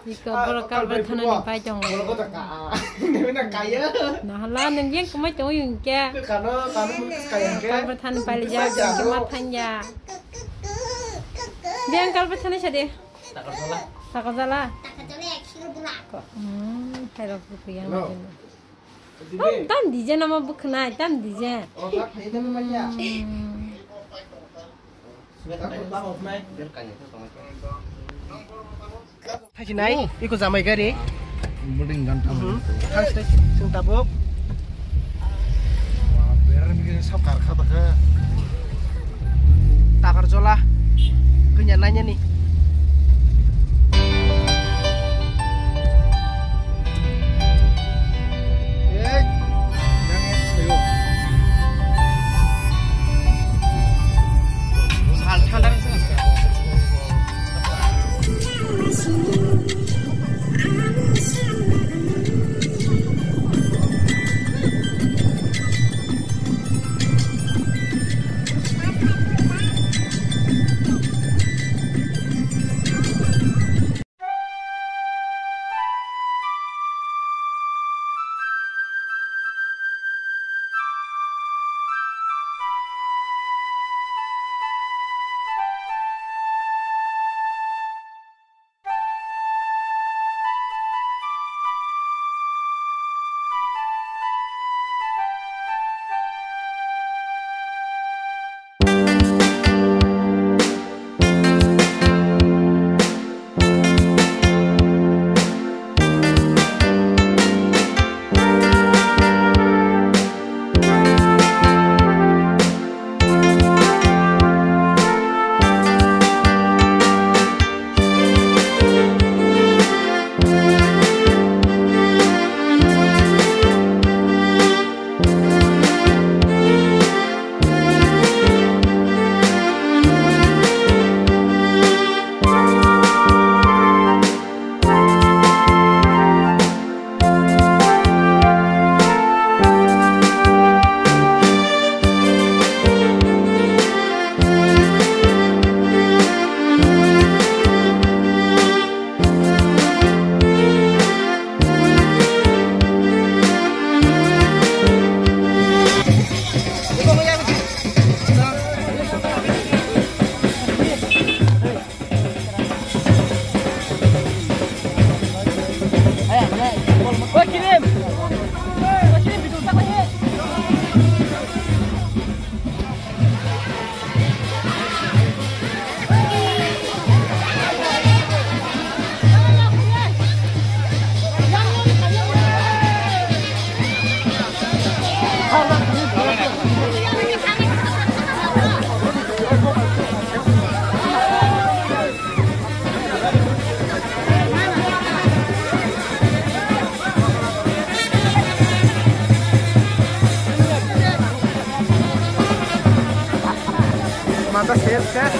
Iko berkal berthana ni pai jong. Kalau kau tak kaya, ini nak kaya. Nah lah neng yang kemai jong yung kia. Karena kaya ke. Kal berthana pai lija kemat hanya. Dia kal berthana siapa? Tak salah. Tak salah. Tak kecuali kira pula. Kok. Hello rupiah macam. Tam DJ nama bukan tam DJ. Oh tak, itu memang ya. Thay này, đi có giảm mấy cái đi. Mending ganteng. Kan sudah sing tabuk. Wah, beran bikin sakar kata ke. Takar jolah. Kenyananya nih. Mata save kan?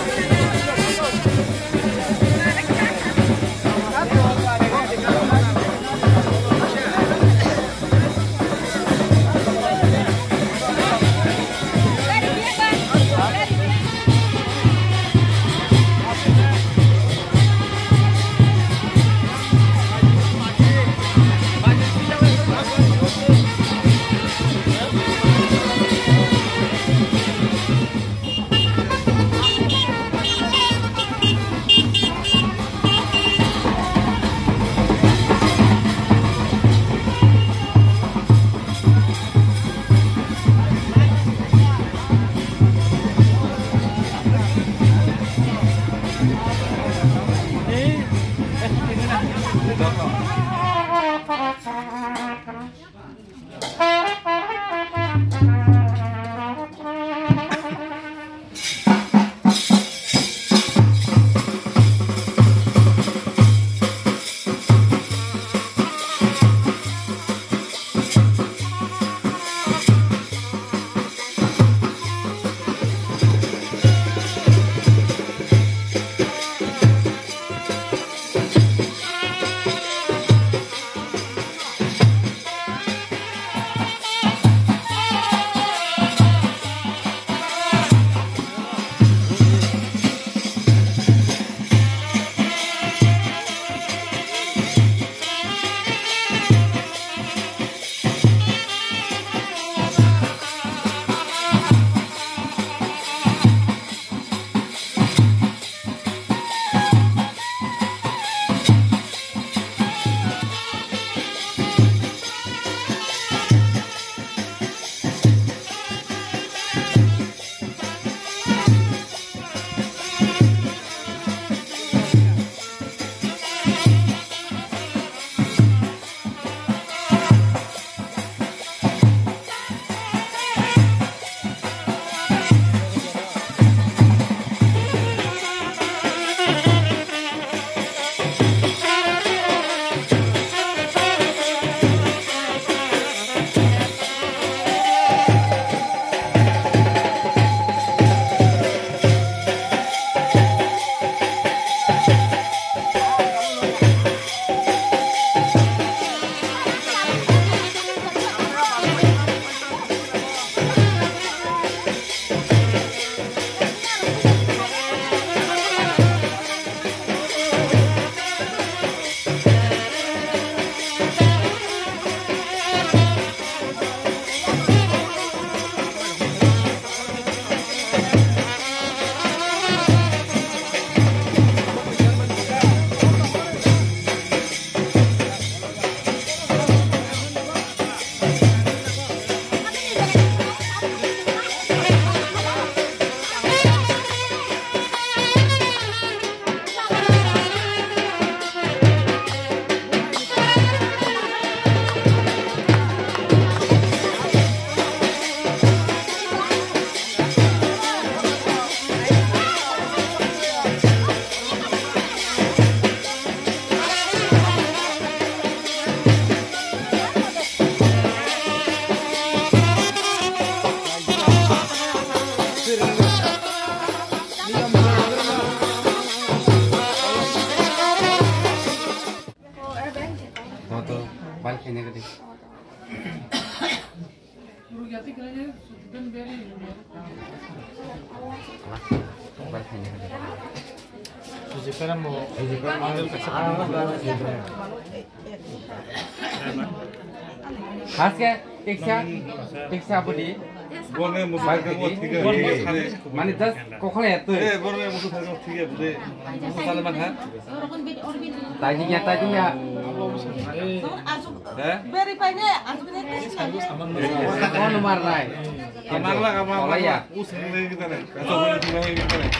mobile kayaknya gede. Mobile kayaknya gede. Khas ke tiksa apa di? Boleh mobile tiga. Mana jas kokol ya tuh? Boleh musuh tiga boleh. Musuh salah mana? Tadinya. Oh nomor lain. Kamar lah. Oh ya. Usah kita nih. Atau boleh tinggal kita nih.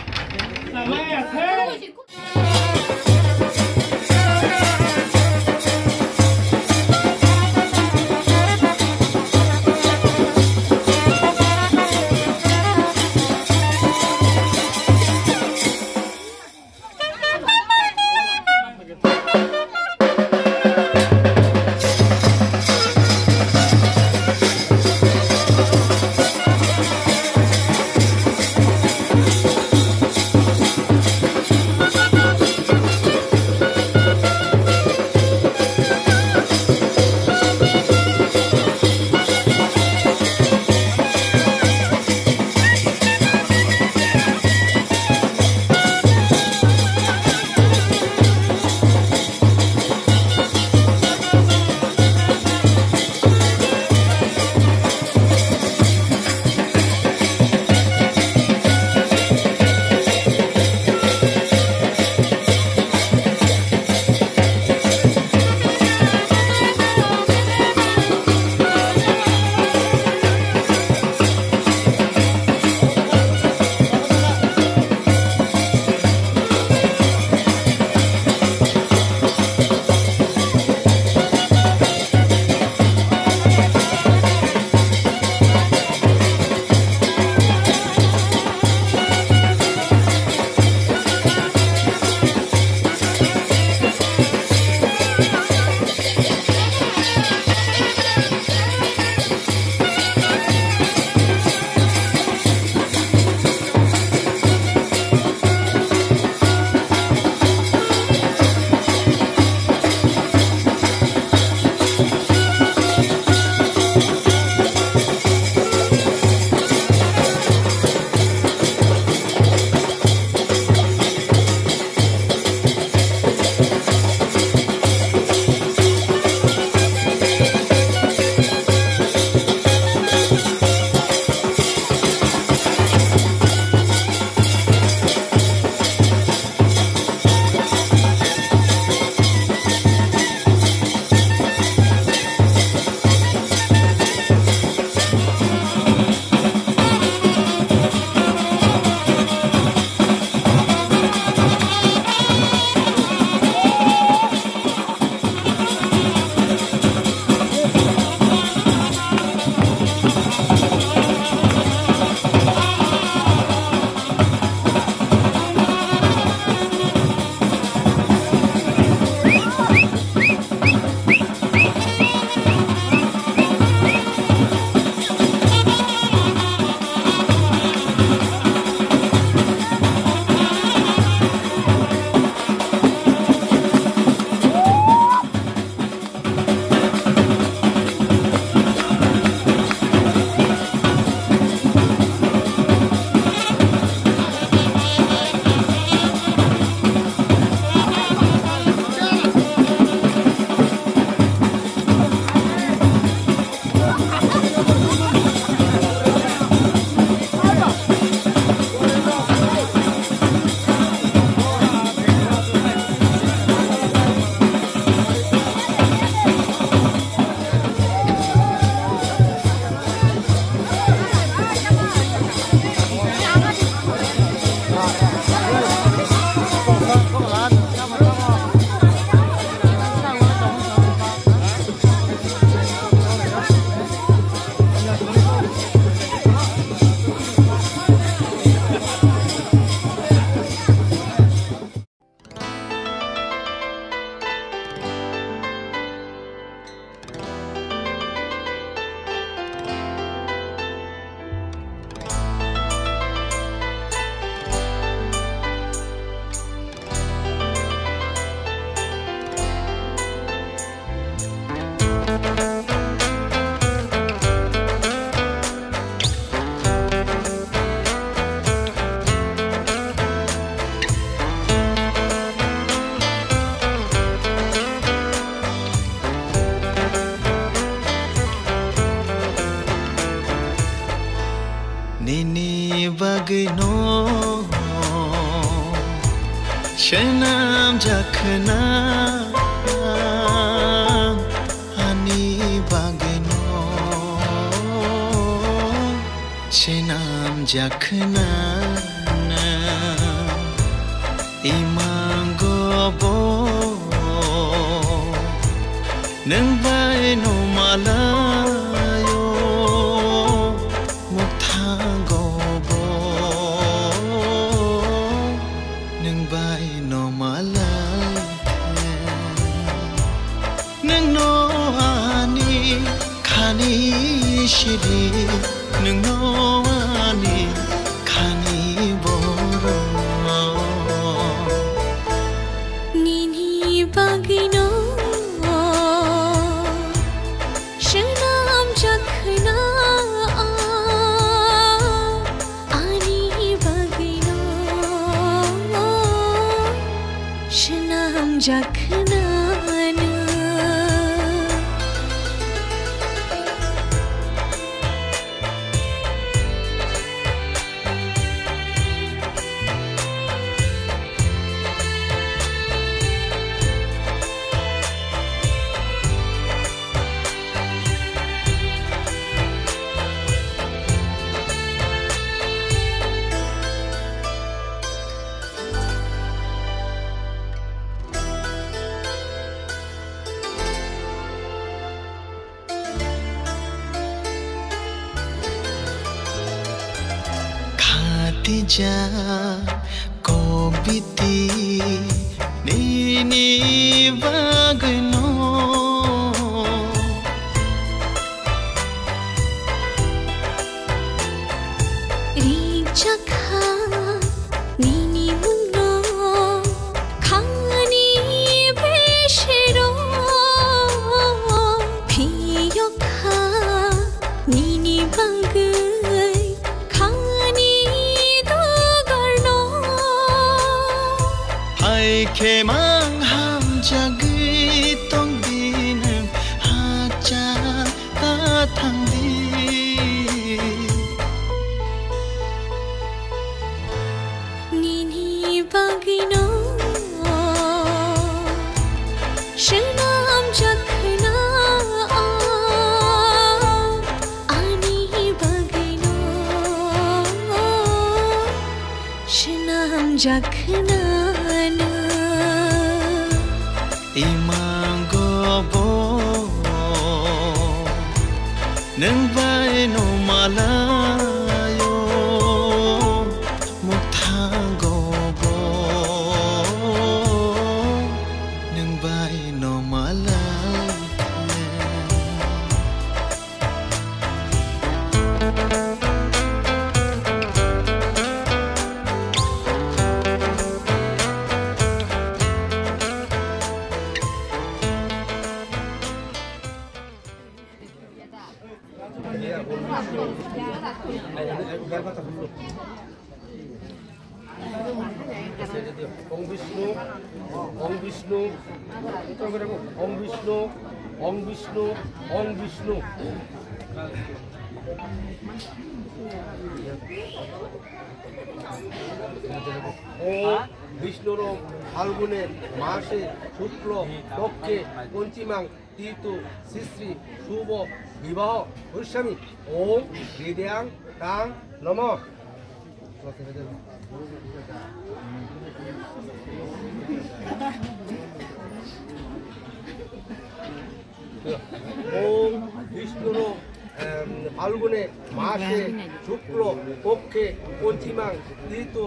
bagno Shenam jakhna Ani bagno Shenam jakhna Imangobo Nang bai no malayo Muktangobo Nang bai no malayo Nang no ani khani shiri Nang no ani khani boro Nini bagino Shenam jakhna Ani bagino Shenam jakhna Tija kobiti nini bagno Rijaka nini munno khani beshero Piyokha nini bangai khani Ke mang ham jagi tong din ha cha ta thang di Nini bagino Shenam jakhna Ani bagino Shenam jakhna Imangobo Nang bai no malayo Muktangobo Nang bai no malayo Om Vishnu, Om Vishnu, Om Vishnu, Om Vishnu, Om Vishnu. Om Vishnu Rom Algune Mashe Shuklo Tokke Ponchimang Titu Sisri Shubho Vivaho Urshami Om Vidyang Tang Namo. Om Vishnu Algune Mashe Shuklo Tokke Ponchimang Titu